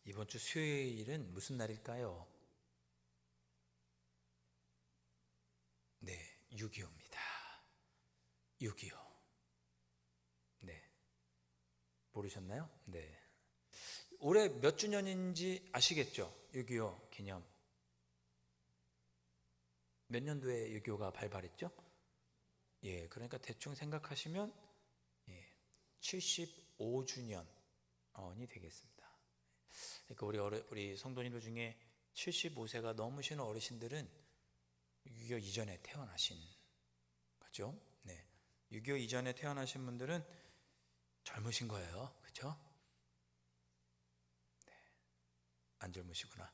이번 주 수요일은 무슨 날일까요? 네, 6.25입니다. 6.25. 네. 모르셨나요? 네. 올해 몇 주년인지 아시겠죠? 6.25 기념. 몇 년도에 6.25가 발발했죠? 예, 그러니까 대충 생각하시면 75주년이 되겠습니다. 그러니까 우리 성도님들 중에 75세가 넘으시는 어르신들은 6.25 이전에 태어나신 거죠. 네. 6.25 이전에 태어나신 분들은 젊으신 거예요. 그렇죠? 네. 안 젊으시구나.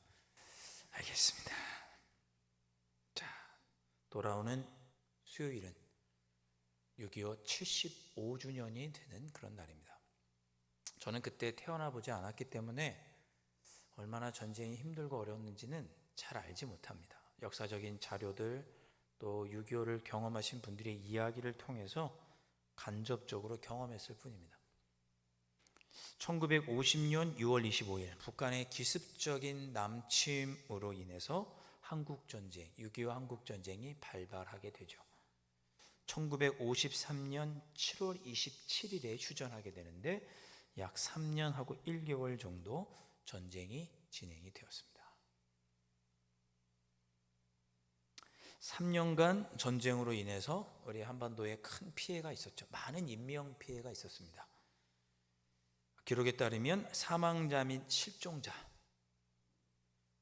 알겠습니다. 자, 돌아오는 수요일은 6.25 75주년이 되는 그런 날입니다. 저는 그때 태어나 보지 않았기 때문에 얼마나 전쟁이 힘들고 어려웠는지는 잘 알지 못합니다. 역사적인 자료들 또 6.25를 경험하신 분들의 이야기를 통해서 간접적으로 경험했을 뿐입니다. 1950년 6월 25일 북한의 기습적인 남침으로 인해서 한국전쟁, 6.25 한국전쟁이 발발하게 되죠. 1953년 7월 27일에 휴전하게 되는데 약 3년하고 1개월 정도 전쟁이 진행이 되었습니다. 3년간 전쟁으로 인해서 우리 한반도에 큰 피해가 있었죠. 많은 인명 피해가 있었습니다. 기록에 따르면 사망자 및 실종자,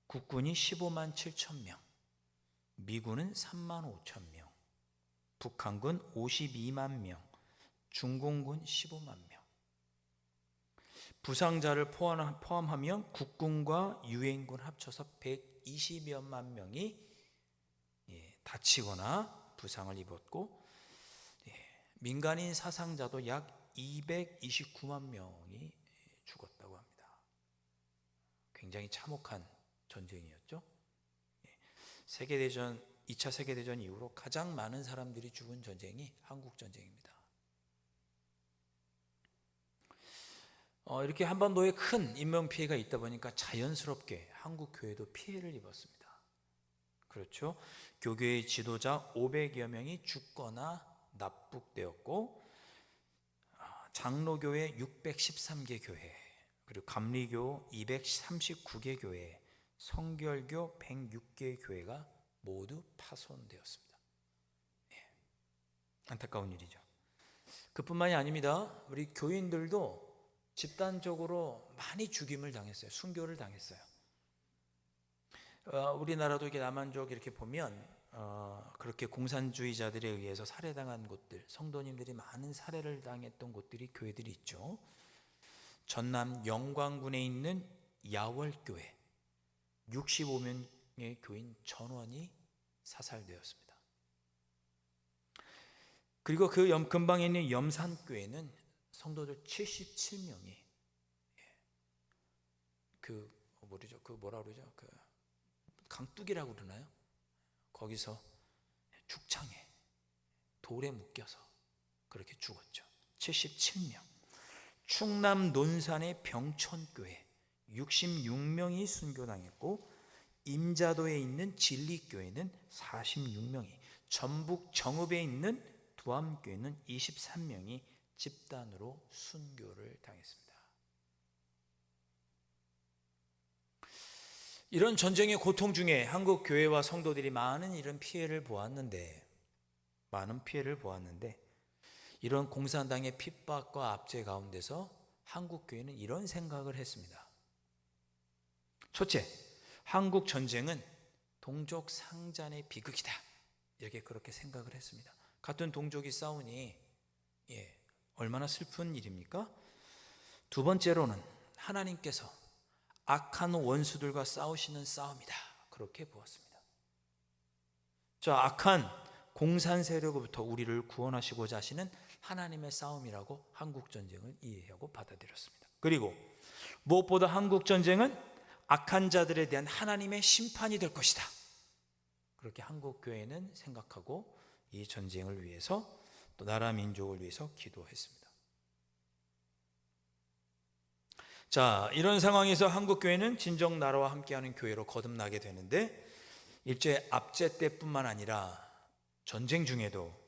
국군이 15만 7천 명, 미군은 3만 5천 명, 북한군 52만 명, 중공군 15만 명. 부상자를 포함하면 국군과 유엔군 합쳐서 120여만 명이 다치거나 부상을 입었고, 민간인 사상자도 약 229만 명이 죽었다고 합니다. 굉장히 참혹한 전쟁이었죠. 2차 세계대전 이후로 가장 많은 사람들이 죽은 전쟁이 한국전쟁입니다. 이렇게 한반도에 큰 인명피해가 있다 보니까 자연스럽게 한국교회도 피해를 입었습니다. 그렇죠. 교계의 지도자 500여 명이 죽거나 납북되었고, 장로교회 613개 교회, 그리고 감리교 239개 교회, 성결교 106개 교회가 모두 파손되었습니다. 안타까운 일이죠. 그뿐만이 아닙니다. 우리 교인들도 집단적으로 많이 죽임을 당했어요. 순교를 당했어요. 우리나라도 이렇게 남한족 이렇게 보면 그렇게 공산주의자들에 의해서 살해당한 곳들, 성도님들이 많은 살해를 당했던 곳들이 교회들이 있죠. 전남 영광군에 있는 야월교회 65명의 교인 전원이 사살되었습니다. 그리고 그 근방에 있는 염산교회는 성도들 77명이 강둑이라고 그러나요? 거기서 죽창에 돌에 묶여서 그렇게 죽었죠. 77명. 충남 논산의 병천교회 66명이 순교당했고, 임자도에 있는 진리교회는 46명이, 전북 정읍에 있는 두암교회는 23명이 집단으로 순교를 당했습니다. 이런 전쟁의 고통 중에 한국 교회와 성도들이 많은 이런 피해를 보았는데, 이런 공산당의 핍박과 압제 가운데서 한국 교회는 이런 생각을 했습니다. 첫째, 한국 전쟁은 동족 상잔의 비극이다. 그렇게 생각을 했습니다. 같은 동족이 싸우니 얼마나 슬픈 일입니까? 두 번째로는 하나님께서 악한 원수들과 싸우시는 싸움이다. 그렇게 보았습니다. 악한 공산 세력으로부터 우리를 구원하시고자 하시는 하나님의 싸움이라고 한국전쟁을 이해하고 받아들였습니다. 그리고 무엇보다 한국전쟁은 악한 자들에 대한 하나님의 심판이 될 것이다. 그렇게 한국교회는 생각하고 이 전쟁을 위해서, 또 나라 민족을 위해서 기도했습니다. 자, 이런 상황에서 한국교회는 진정 나라와 함께하는 교회로 거듭나게 되는데, 일제 압제 때뿐만 아니라 전쟁 중에도,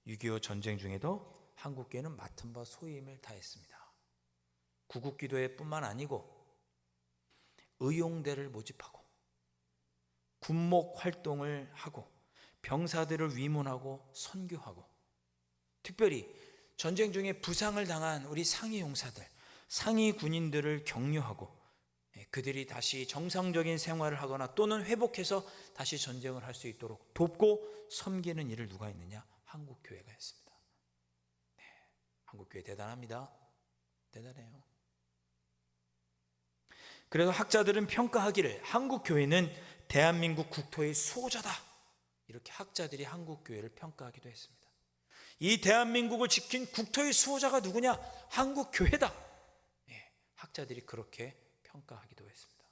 6.25 전쟁 중에도 한국교회는 맡은 바 소의 힘을 다했습니다. 구국기도회뿐만 아니고 의용대를 모집하고 군목 활동을 하고 병사들을 위문하고 선교하고, 특별히 전쟁 중에 부상을 당한 우리 상위 용사들, 상위 군인들을 격려하고 그들이 다시 정상적인 생활을 하거나 또는 회복해서 다시 전쟁을 할 수 있도록 돕고 섬기는 일을 누가 했느냐? 한국교회가 했습니다. 네, 한국교회 대단합니다. 대단해요. 그래서 학자들은 평가하기를 한국교회는 대한민국 국토의 수호자다, 이렇게 학자들이 한국교회를 평가하기도 했습니다. 이 대한민국을 지킨 국토의 수호자가 누구냐? 한국교회다. 예, 학자들이 그렇게 평가하기도 했습니다.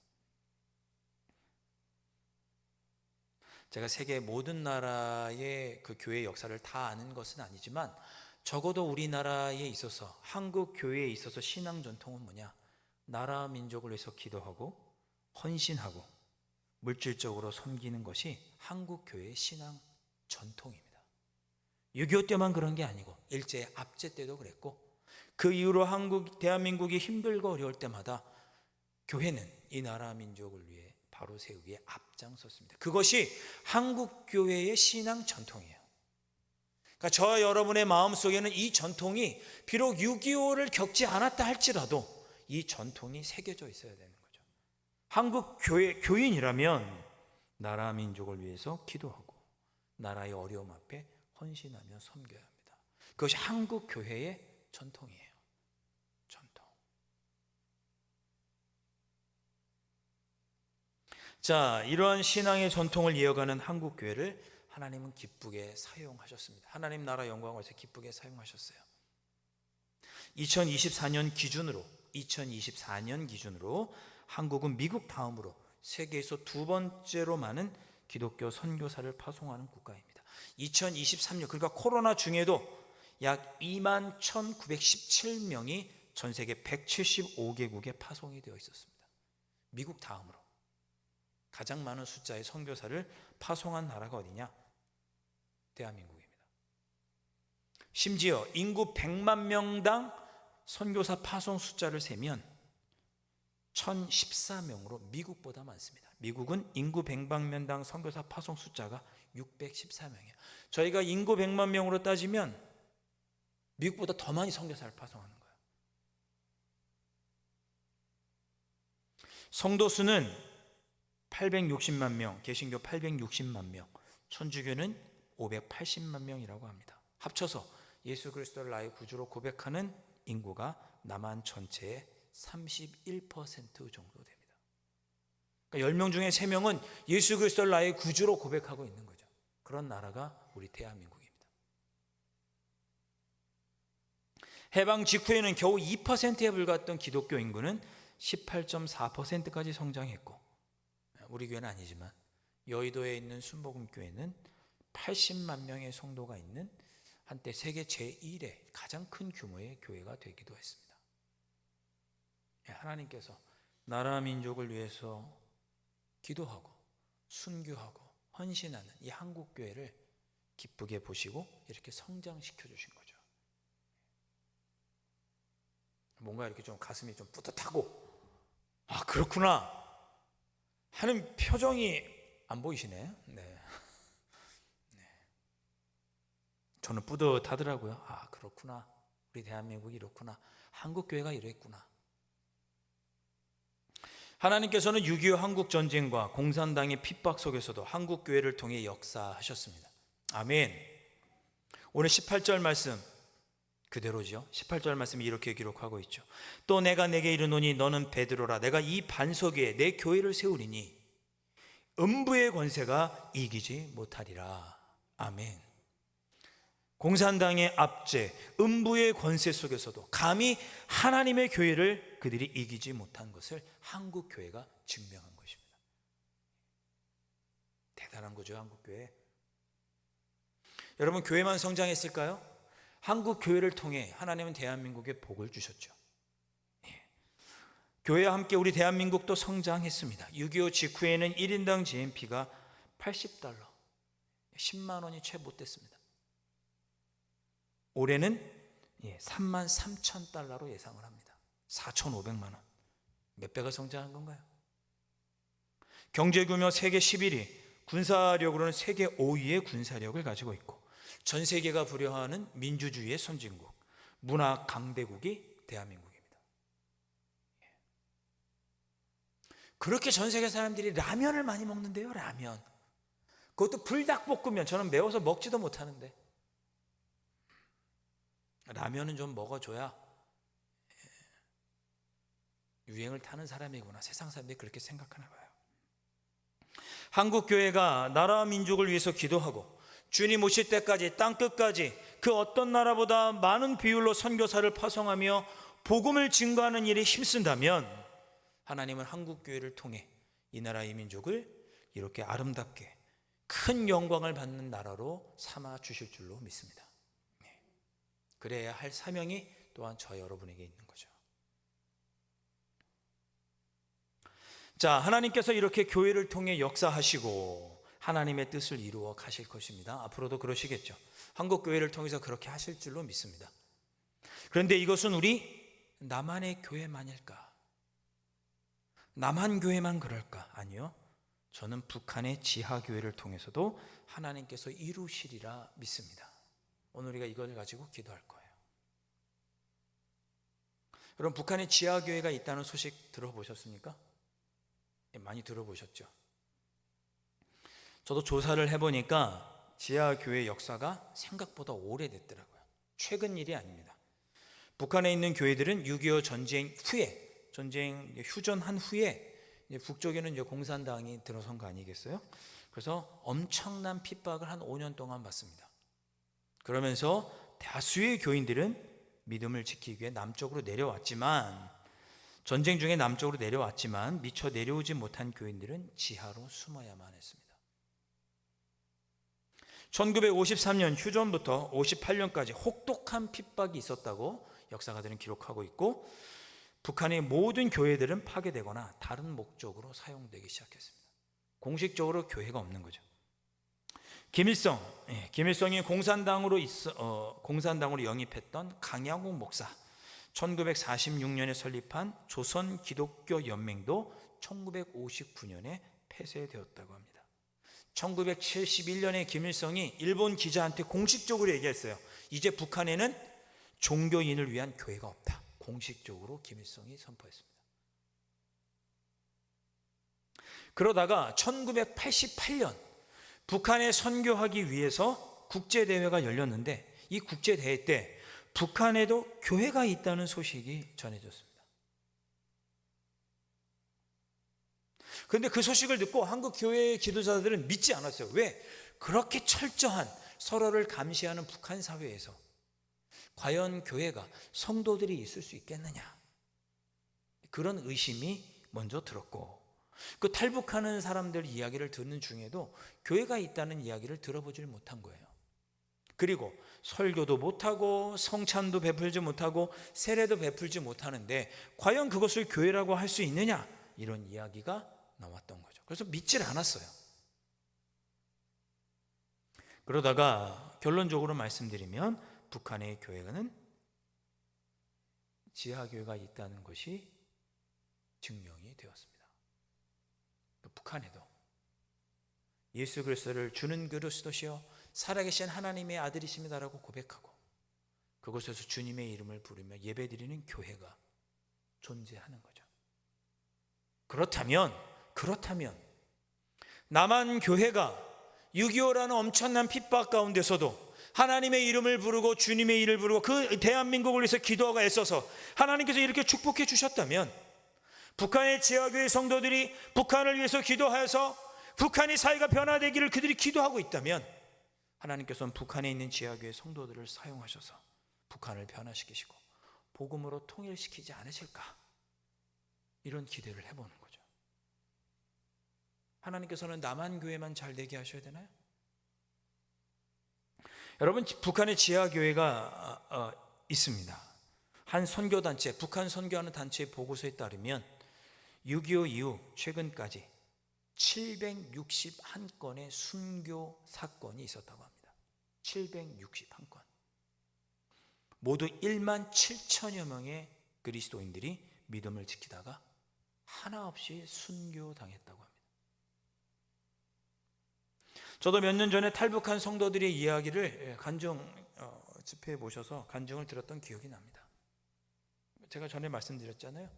제가 세계 모든 나라의 그 교회 역사를 다 아는 것은 아니지만, 적어도 우리나라에 있어서, 한국 교회에 있어서 신앙 전통은 뭐냐? 나라 민족을 위해서 기도하고 헌신하고 물질적으로 섬기는 것이 한국 교회의 신앙 전통입니다. 6.25 때만 그런 게 아니고 일제 압제 때도 그랬고, 그 이후로 대한민국이 힘들고 어려울 때마다 교회는 이 나라 민족을 위해 바로 세우기에 앞장섰습니다. 그것이 한국 교회의 신앙 전통이에요. 그러니까 저와 여러분의 마음속에는 이 전통이 비록 6.25를 겪지 않았다 할지라도 이 전통이 새겨져 있어야 되는 거죠. 한국 교인이라면 나라 민족을 위해서 기도하고 나라의 어려움 앞에 헌신하며 섬겨야 합니다. 그것이 한국 교회의 전통이에요. 전통. 자, 이러한 신앙의 전통을 이어가는 한국 교회를 하나님은 기쁘게 사용하셨습니다. 하나님 나라 영광을 위해서 기쁘게 사용하셨어요. 2024년 기준으로 한국은 미국 다음으로 세계에서 두 번째로 많은 기독교 선교사를 파송하는 국가입니다. 2023년, 그러니까 코로나 중에도 약 21,917명이 전 세계 175개국에 파송이 되어 있었습니다. 미국 다음으로 가장 많은 숫자의 선교사를 파송한 나라가 어디냐? 대한민국입니다. 심지어 인구 100만 명당 선교사 파송 숫자를 세면 1014명으로 미국보다 많습니다. 미국은 인구 100만 명당 선교사 파송 숫자가 614명이에요. 저희가 인구 100만 명으로 따지면 미국보다 더 많이 선교사를 파송하는 거예요. 성도 수는 860만 명, 개신교 860만 명, 천주교는 580만 명이라고 합니다. 합쳐서 예수 그리스도를 나의 구주로 고백하는 인구가 남한 전체의 31% 정도 됩니다. 그러니까 10명 중에 3명은 예수 그리스도를 나의 구주로 고백하고 있는 거죠. 그런 나라가 우리 대한민국입니다. 해방 직후에는 겨우 2%에 불과했던 기독교 인구는 18.4%까지 성장했고, 우리 교회는 아니지만 여의도에 있는 순복음교회는 80만 명의 성도가 있는 한때 세계 제1의 가장 큰 규모의 교회가 되기도 했습니다. 하나님께서 나라 민족을 위해서 기도하고 순교하고 헌신하는 이 한국교회를 기쁘게 보시고 이렇게 성장시켜 주신 거죠. 뭔가 이렇게 좀 가슴이 좀 뿌듯하고, 아 그렇구나 하는 표정이 안 보이시네. 네. 저는 뿌듯하더라고요. 아 그렇구나, 우리 대한민국이 이렇구나, 한국교회가 이랬구나. 하나님께서는 6.25 한국전쟁과 공산당의 핍박 속에서도 한국교회를 통해 역사하셨습니다. 아멘. 오늘 18절 말씀 그대로죠. 18절 말씀이 이렇게 기록하고 있죠. 또 내가 내게 이르노니 너는 베드로라. 내가 이 반석 위에 내 교회를 세우리니 음부의 권세가 이기지 못하리라. 아멘. 공산당의 압제, 음부의 권세 속에서도 감히 하나님의 교회를 그들이 이기지 못한 것을 한국교회가 증명한 것입니다. 대단한 거죠, 한국교회. 여러분, 교회만 성장했을까요? 한국교회를 통해 하나님은 대한민국에 복을 주셨죠. 교회와 함께 우리 대한민국도 성장했습니다. 6.25 직후에는 1인당 GNP가 $80, 10만 원이 채 못 됐습니다. 올해는 33,000달러로 예상을 합니다. 4,500만 원. 몇 배가 성장한 건가요? 경제 규모 세계 11위, 군사력으로는 세계 5위의 군사력을 가지고 있고, 전 세계가 부러워하는 민주주의의 선진국, 문화 강대국이 대한민국입니다. 그렇게 전 세계 사람들이 라면을 많이 먹는데요. 라면, 그것도 불닭볶음면. 저는 매워서 먹지도 못하는데 라면은 좀 먹어줘야 유행을 타는 사람이구나. 세상 사람들이 그렇게 생각하나 봐요. 한국교회가 나라와 민족을 위해서 기도하고 주님 오실 때까지 땅끝까지 그 어떤 나라보다 많은 비율로 선교사를 파송하며 복음을 증거하는 일에 힘쓴다면, 하나님은 한국교회를 통해 이 나라의 민족을 이렇게 아름답게 큰 영광을 받는 나라로 삼아 주실 줄로 믿습니다. 그래야 할 사명이 또한 저 여러분에게 있는 거죠. 자, 하나님께서 이렇게 교회를 통해 역사하시고 하나님의 뜻을 이루어 가실 것입니다. 앞으로도 그러시겠죠. 한국교회를 통해서 그렇게 하실 줄로 믿습니다. 그런데 이것은 우리 나만의 교회만일까? 남한 교회만 그럴까? 아니요. 저는 북한의 지하교회를 통해서도 하나님께서 이루시리라 믿습니다. 오늘 우리가 이걸 가지고 기도할 거예요. 여러분, 북한에 지하교회가 있다는 소식 들어보셨습니까? 많이 들어보셨죠? 저도 조사를 해보니까 지하교회 역사가 생각보다 오래됐더라고요. 최근 일이 아닙니다. 북한에 있는 교회들은 6.25 전쟁 후에, 전쟁 휴전한 후에 북쪽에는 공산당이 들어선 거 아니겠어요? 그래서 엄청난 핍박을 한 5년 동안 받습니다. 그러면서 다수의 교인들은 믿음을 지키기 위해 남쪽으로 내려왔지만, 전쟁 중에 남쪽으로 내려왔지만 미처 내려오지 못한 교인들은 지하로 숨어야만 했습니다. 1953년 휴전부터 58년까지 혹독한 핍박이 있었다고 역사가들은 기록하고 있고, 북한의 모든 교회들은 파괴되거나 다른 목적으로 사용되기 시작했습니다. 공식적으로 교회가 없는 거죠. 김일성이 공산당으로 영입했던 강양욱 목사, 1946년에 설립한 조선 기독교 연맹도 1959년에 폐쇄되었다고 합니다. 1971년에 김일성이 일본 기자한테 공식적으로 얘기했어요. 이제 북한에는 종교인을 위한 교회가 없다. 공식적으로 김일성이 선포했습니다. 그러다가 1988년 북한에 선교하기 위해서 국제대회가 열렸는데, 이 국제대회 때 북한에도 교회가 있다는 소식이 전해졌습니다. 그런데 그 소식을 듣고 한국 교회의 지도자들은 믿지 않았어요. 왜? 그렇게 철저한 서로를 감시하는 북한 사회에서 과연 교회가, 성도들이 있을 수 있겠느냐, 그런 의심이 먼저 들었고, 그 탈북하는 사람들 이야기를 듣는 중에도 교회가 있다는 이야기를 들어보질 못한 거예요. 그리고 설교도 못하고 성찬도 베풀지 못하고 세례도 베풀지 못하는데 과연 그것을 교회라고 할 수 있느냐, 이런 이야기가 나왔던 거죠. 그래서 믿질 않았어요. 그러다가 결론적으로 말씀드리면 북한의 교회는 지하교회가 있다는 것이 증명이 되었습니다. 북한에도 예수 그리스도를 주는 그리스도시여 살아계신 하나님의 아들이십니다라고 고백하고 그곳에서 주님의 이름을 부르며 예배드리는 교회가 존재하는 거죠. 그렇다면 남한 교회가 6.25라는 엄청난 핍박 가운데서도 하나님의 이름을 부르고 주님의 이름을 부르고 그 대한민국을 위해서 기도하고 애써서 하나님께서 이렇게 축복해 주셨다면, 북한의 지하교회 성도들이 북한을 위해서 기도하여서 북한의 사회가 변화되기를 그들이 기도하고 있다면, 하나님께서는 북한에 있는 지하교회 성도들을 사용하셔서 북한을 변화시키시고 복음으로 통일시키지 않으실까, 이런 기대를 해보는 거죠. 하나님께서는 남한 교회만 잘 되게 하셔야 되나요? 여러분, 북한의 지하교회가 있습니다. 한 선교단체, 북한 선교하는 단체의 보고서에 따르면 6.25 이후 최근까지 761건의 순교 사건이 있었다고 합니다. 761건. 모두 1만 7천여 명의 그리스도인들이 믿음을 지키다가 하나 없이 순교당했다고 합니다. 저도 몇 년 전에 탈북한 성도들의 이야기를 간증 집회에 모셔서 간증을 들었던 기억이 납니다. 제가 전에 말씀드렸잖아요.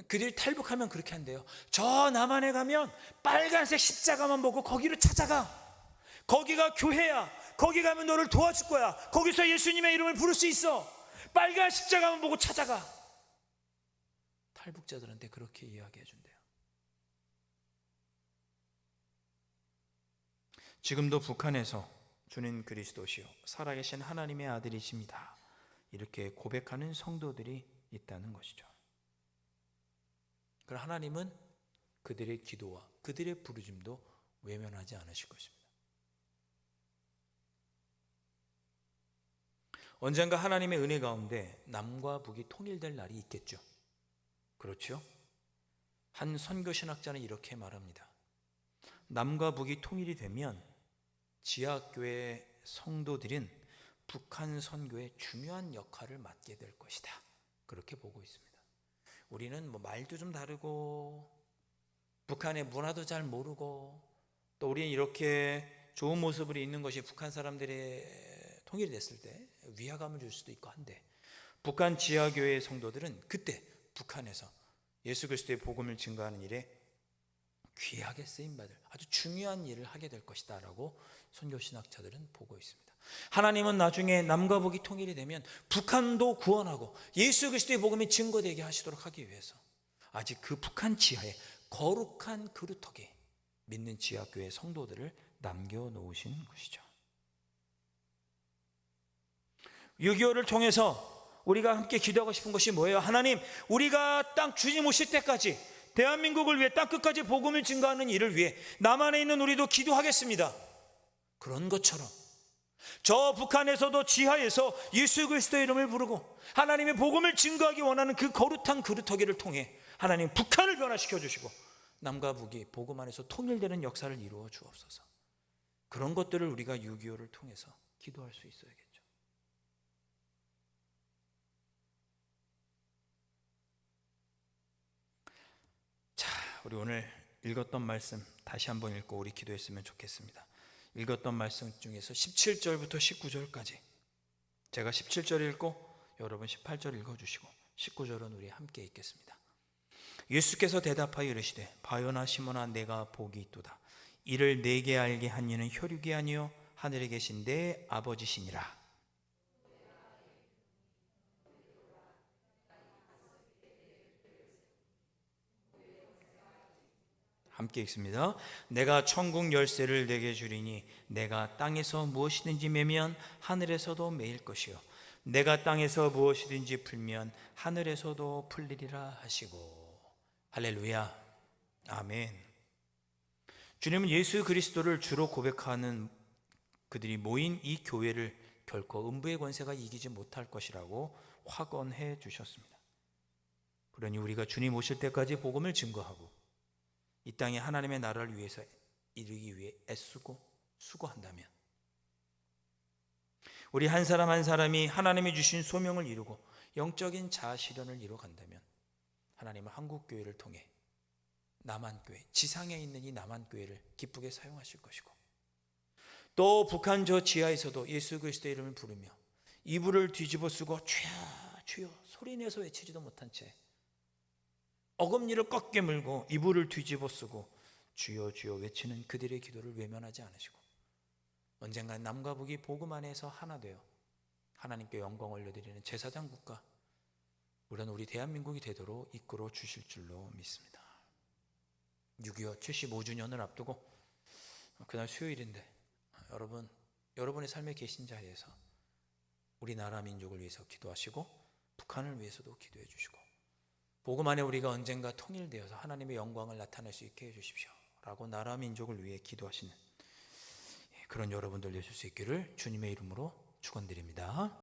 그들이 탈북하면 그렇게 한대요. 저 남한에 가면 빨간색 십자가만 보고 거기로 찾아가. 거기가 교회야. 거기 가면 너를 도와줄 거야. 거기서 예수님의 이름을 부를 수 있어. 빨간 십자가만 보고 찾아가. 탈북자들한테 그렇게 이야기해 준대요. 지금도 북한에서 주는 그리스도시요 살아계신 하나님의 아들이십니다, 이렇게 고백하는 성도들이 있다는 것이죠. 그러나 하나님은 그들의 기도와 그들의 부르심도 외면하지 않으실 것입니다. 언젠가 하나님의 은혜 가운데 남과 북이 통일될 날이 있겠죠. 그렇죠? 한 선교신학자는 이렇게 말합니다. 남과 북이 통일이 되면 지하교회 성도들은 북한 선교에 중요한 역할을 맡게 될 것이다, 그렇게 보고 있습니다. 우리는 말도 좀 다르고 북한의 문화도 잘 모르고 또 우리는 이렇게 좋은 모습으로 있는 것이 북한 사람들의 통일이 됐을 때 위화감을 줄 수도 있고 한데, 북한 지하교회 성도들은 그때 북한에서 예수 그리스도의 복음을 증거하는 일에 귀하게 쓰임받을 아주 중요한 일을 하게 될 것이다 라고 선교신학자들은 보고 있습니다. 하나님은 나중에 남과 북이 통일이 되면 북한도 구원하고 예수 그리스도의 복음이 증거되게 하시도록 하기 위해서 아직 그 북한 지하에 거룩한 그루터기 믿는 지하교회 성도들을 남겨놓으신 것이죠. 6.25를 통해서 우리가 함께 기도하고 싶은 것이 뭐예요? 하나님, 우리가 땅 주님 오실 때까지 대한민국을 위해 땅끝까지 복음을 증거하는 일을 위해 남한에 있는 우리도 기도하겠습니다. 그런 것처럼 저 북한에서도 지하에서 예수 그리스도의 이름을 부르고 하나님의 복음을 증거하기 원하는 그 거룩한 그루터기를 통해 하나님 북한을 변화시켜 주시고 남과 북이 복음 안에서 통일되는 역사를 이루어 주옵소서. 그런 것들을 우리가 6.25를 통해서 기도할 수 있어야겠죠. 자, 우리 오늘 읽었던 말씀 다시 한번 읽고 우리 기도했으면 좋겠습니다. 읽었던 말씀 중에서 17절부터 19절까지 제가 17절 읽고 여러분 18절 읽어주시고 19절은 우리 함께 읽겠습니다. 예수께서 대답하여 이르시되 바요나 시몬아 내가 복이 있도다. 이를 내게 알게 한 이는 혈육이 아니요 하늘에 계신 내 아버지시니라. 함께 읽습니다. 내가 천국 열쇠를 내게 주리니 내가 땅에서 무엇이든지 매면 하늘에서도 매일 것이요 내가 땅에서 무엇이든지 풀면 하늘에서도 풀리리라 하시고. 할렐루야. 아멘. 주님은 예수 그리스도를 주로 고백하는 그들이 모인 이 교회를 결코 음부의 권세가 이기지 못할 것이라고 확언해 주셨습니다. 그러니 우리가 주님 오실 때까지 복음을 증거하고 이 땅에 하나님의 나라를 위해서 이루기 위해 애쓰고 수고한다면, 우리 한 사람 한 사람이 하나님이 주신 소명을 이루고 영적인 자아실현을 이루어간다면 하나님은 한국교회를 통해 남한교회, 지상에 있는 이 남한교회를 기쁘게 사용하실 것이고, 또 북한 저 지하에서도 예수 그리스도의 이름을 부르며 이불을 뒤집어 쓰고 주여 주여 소리내서 외치지도 못한 채 어금니를 꺾게 물고 이불을 뒤집어 쓰고 주여 주여 외치는 그들의 기도를 외면하지 않으시고 언젠가 남과 북이 복음 안에서 하나 되어 하나님께 영광 올려드리는 제사장 국가, 물론 우리 대한민국이 되도록 이끌어 주실 줄로 믿습니다. 6.25 75주년을 앞두고 그날 수요일인데 여러분의 삶에 계신 자리에서 우리나라 민족을 위해서 기도하시고 북한을 위해서도 기도해 주시고 복음 안에 우리가 언젠가 통일되어서 하나님의 영광을 나타낼 수 있게 해주십시오 라고 나라 민족을 위해 기도하시는 그런 여러분들 되실 수 있기를 주님의 이름으로 축원드립니다.